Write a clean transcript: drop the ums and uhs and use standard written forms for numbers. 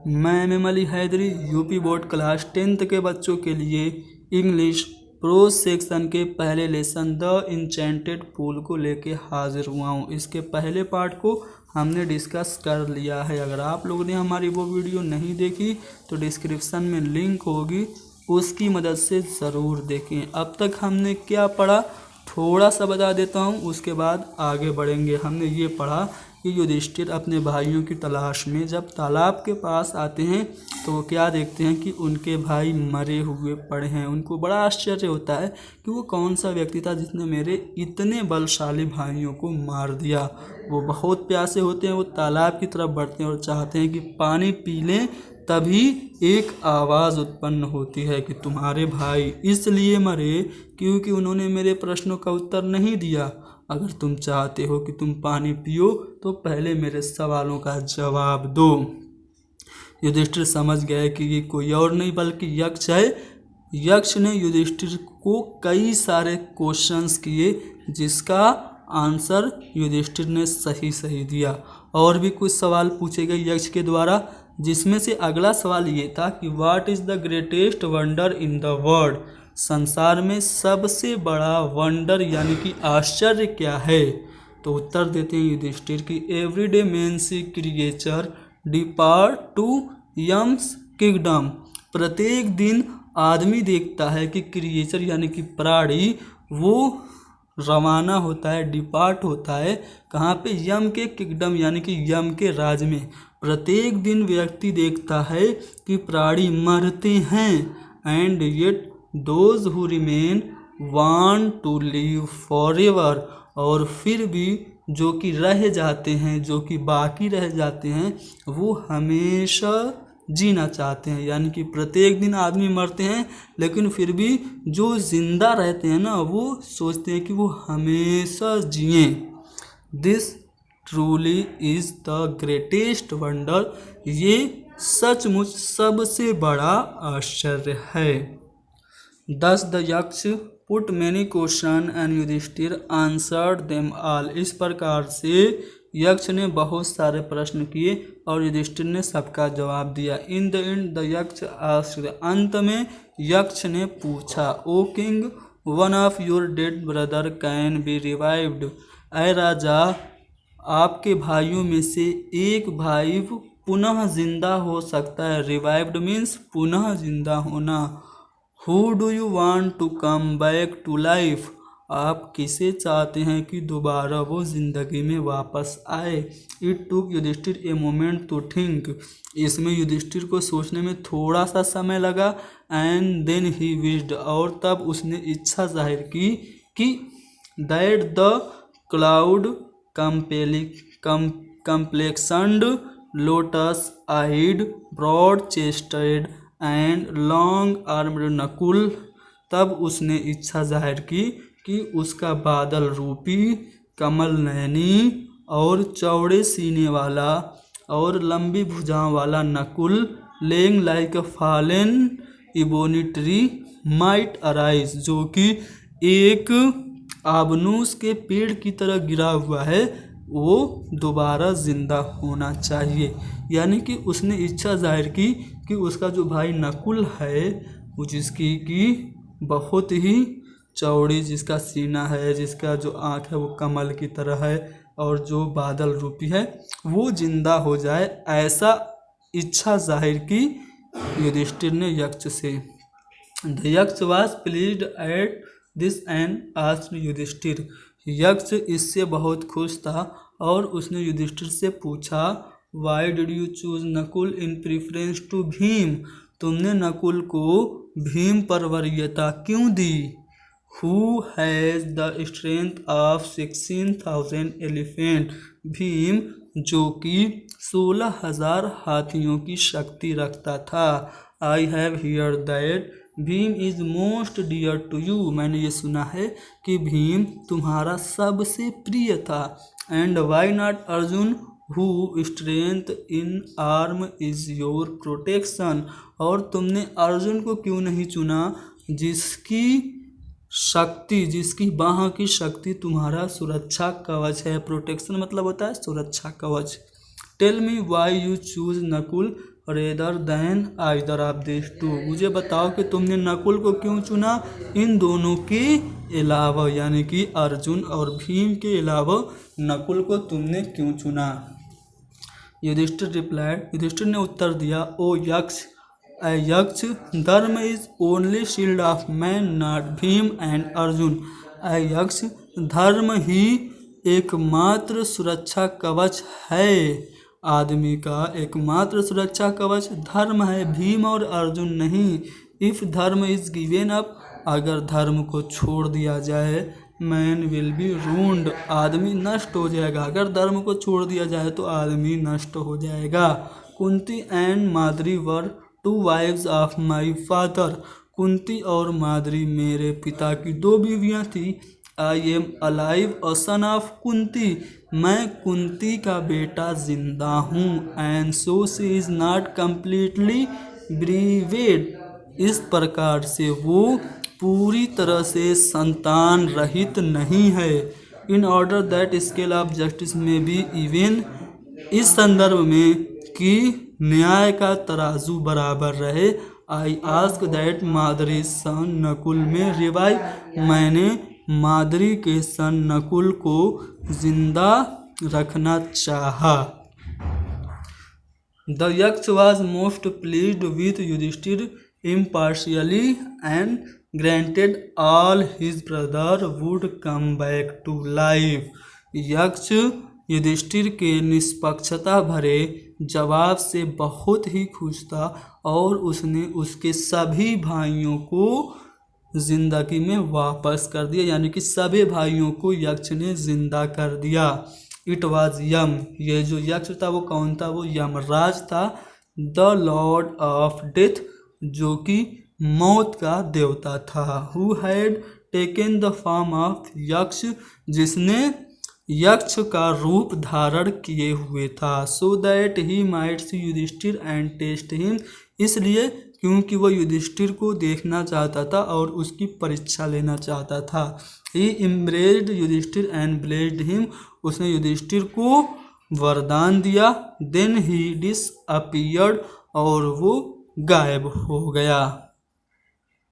मैं am Ali Haidari UP board class 10th के बच्चों के लिए इंग्लिश प्रोज सेक्शन के पहले लेसन द इंचेंटेड पूल को लेके हाजिर हुआ हूँ। इसके पहले पार्ट को हमने डिस्कस कर लिया है। अगर आप लोगों ने हमारी वो वीडियो नहीं देखी तो डिस्क्रिप्शन में लिंक होगी, उसकी मदद से ज़रूर देखें। अब तक हमने क्या पढ़ा थोड़ा सा बता देता हूँ, उसके बाद आगे बढ़ेंगे। हमने ये पढ़ा कि युधिष्ठिर अपने भाइयों की तलाश में जब तालाब के पास आते हैं तो वो क्या देखते हैं कि उनके भाई मरे हुए पड़े हैं। उनको बड़ा आश्चर्य होता है कि वो कौन सा व्यक्ति था जिसने मेरे इतने बलशाली भाइयों को मार दिया। वो बहुत प्यासे होते हैं, वो तालाब की तरफ बढ़ते हैं और चाहते हैं कि पानी पी लें। तभी एक आवाज़ उत्पन्न होती है कि तुम्हारे भाई इसलिए मरे क्योंकि उन्होंने मेरे प्रश्नों का उत्तर नहीं दिया। अगर तुम चाहते हो कि तुम पानी पियो तो पहले मेरे सवालों का जवाब दो। युधिष्ठिर समझ गए कि ये कोई और नहीं बल्कि यक्ष है। यक्ष ने युधिष्ठिर को कई सारे क्वेश्चंस किए जिसका आंसर युधिष्ठिर ने सही दिया। और भी कुछ सवाल पूछे गए यक्ष के द्वारा, जिसमें से अगला सवाल ये था कि what is the greatest wonder in the world, संसार में सबसे बड़ा वंडर यानी कि आश्चर्य क्या है। तो उत्तर देते हैं युधिष्ठिर की everyday man see creature depart to Yama's kingdom, प्रत्येक दिन आदमी देखता है कि क्रिएचर यानी कि प्राणी वो रवाना होता है, डिपार्ट होता है कहाँ पे, यम के किंगडम यानी कि यम के राज में। प्रत्येक दिन व्यक्ति देखता है कि प्राणी मरते हैं। And yet those who remain want to live forever, और फिर भी जो कि रह जाते हैं, जो कि बाकी रह जाते हैं, वो हमेशा जीना चाहते हैं। यानी कि प्रत्येक दिन आदमी मरते हैं लेकिन फिर भी जो जिंदा रहते हैं ना, वो सोचते हैं कि वो हमेशा जिएं। This truly is the greatest wonder, ये सचमुच सबसे बड़ा आश्चर्य है। Thus the Yaksha put many question and Yudhishthira answered them all, इस प्रकार से यक्ष ने बहुत सारे प्रश्न किए और युधिष्ठिर ने सबका जवाब दिया। In the end the Yaksha asked, अंत में यक्ष ने पूछा, O king one of your dead brother can be revived, ऐ राजा आपके भाइयों में से एक भाई पुनः जिंदा हो सकता है। रिवाइव्ड मीन्स पुनः जिंदा होना। Who do you want to come back to life, आप किसे चाहते हैं कि दोबारा वो जिंदगी में वापस आए। It took Yudhishthir a moment to think, इसमें युधिष्ठिर को सोचने में थोड़ा सा समय लगा। And then he wished, और तब उसने इच्छा जाहिर की कि that the cloud complexioned, lotus eyed, broad chested and long armed Nakul, तब उसने इच्छा जाहिर की कि उसका बादल रूपी, कमल नयनी और चौड़े सीने वाला और लंबी भुजाओं वाला नकुल, लेइंग लाइक अ fallen ebony tree might arise, जो कि एक आबनूस के पेड़ की तरह गिरा हुआ है, वो दोबारा जिंदा होना चाहिए। यानी कि उसने इच्छा जाहिर की कि उसका जो भाई नकुल है, वो जिसकी कि बहुत ही चौड़ी, जिसका सीना है, जिसका जो आँख है वो कमल की तरह है और जो बादल रूपी है, वो जिंदा हो जाए, ऐसा इच्छा जाहिर की युधिष्ठिर ने यक्ष से। The Yaksha was pleased at this and asked Yudhishthira, Yaksha इससे बहुत खुश था और उसने युधिष्ठिर से पूछा, why did you choose Nakul in preference to Bhim, तुमने नकुल को भीम पर वरीयता क्यों दी। Who has the strength of 16,000 elephant, Bhim जो कि 16,000 हाथियों की शक्ति रखता था। I have hear that Bhim is most dear to you, मैंने ये सुना है कि भीम तुम्हारा सबसे प्रिय था। And why not Arjun who strength in arm is your protection, और तुमने अर्जुन को क्यों नहीं चुना जिसकी शक्ति, जिसकी बाह की शक्ति तुम्हारा सुरक्षा कवच है। प्रोटेक्शन मतलब होता है सुरक्षा कवच। Tell me why you choose Nakul, rather than either of this two. मुझे बताओ कि तुमने नकुल को क्यों चुना इन दोनों के अलावा, यानी कि अर्जुन और भीम के अलावा नकुल को तुमने क्यों चुना। युधिष्ठिर रिप्लाइड, युधिष्ठिर ने उत्तर दिया, ओ यक्ष, यक्ष, धर्म is only shield of man not Bhim and Arjun. यक्ष, धर्म ही एकमात्र सुरक्षा कवच है, आदमी का एकमात्र सुरक्षा कवच धर्म है, भीम और अर्जुन नहीं। इफ धर्म इज गिवन अप, अगर धर्म को छोड़ दिया जाए, मैन विल बी रून्ड, आदमी नष्ट हो जाएगा। अगर धर्म को छोड़ दिया जाए तो आदमी नष्ट हो जाएगा। Kunti and Madri were two wives of my father. Kunti और माद्री मेरे पिता की दो बीवियाँ थी। I am alive a son of Kunti, मैं कुंती का बेटा जिंदा हूँ। And so she is not completely bereaved, इस प्रकार से वो पूरी तरह से संतान रहित नहीं है। In order that scale of justice में बी इवन, इस संदर्भ में कि न्याय का तराजू बराबर रहे, आई आस्क दैट माद्री सन नकुल में रिवाइव, मैंने माद्री के सन नकुल को जिंदा रखना चाहा। The Yaksha was most pleased with Yudhishthira impartially and granted all his brother would come back to life। यक्ष युधिष्ठिर के निष्पक्षता भरे जवाब से बहुत ही खुश था और उसने उसके सभी भाइयों को जिंदगी में वापस कर दिया, यानी कि सभी भाइयों को यक्ष ने जिंदा कर दिया। इट वाज यम, ये जो यक्ष था वो कौन था, वो यमराज था। द लॉर्ड ऑफ डेथ, जो कि मौत का देवता था। Who had taken the form of Yaksha, जिसने यक्ष का रूप धारण किए हुए था। So that he might see Yudhishthira and test him, इसलिए क्योंकि वह युधिष्ठिर को देखना चाहता था और उसकी परीक्षा लेना चाहता था। He embraced Yudhishthira and blessed him, उसने युधिष्ठिर को वरदान दिया। देन ही डिसअपीयर्ड, और वो गायब हो गया।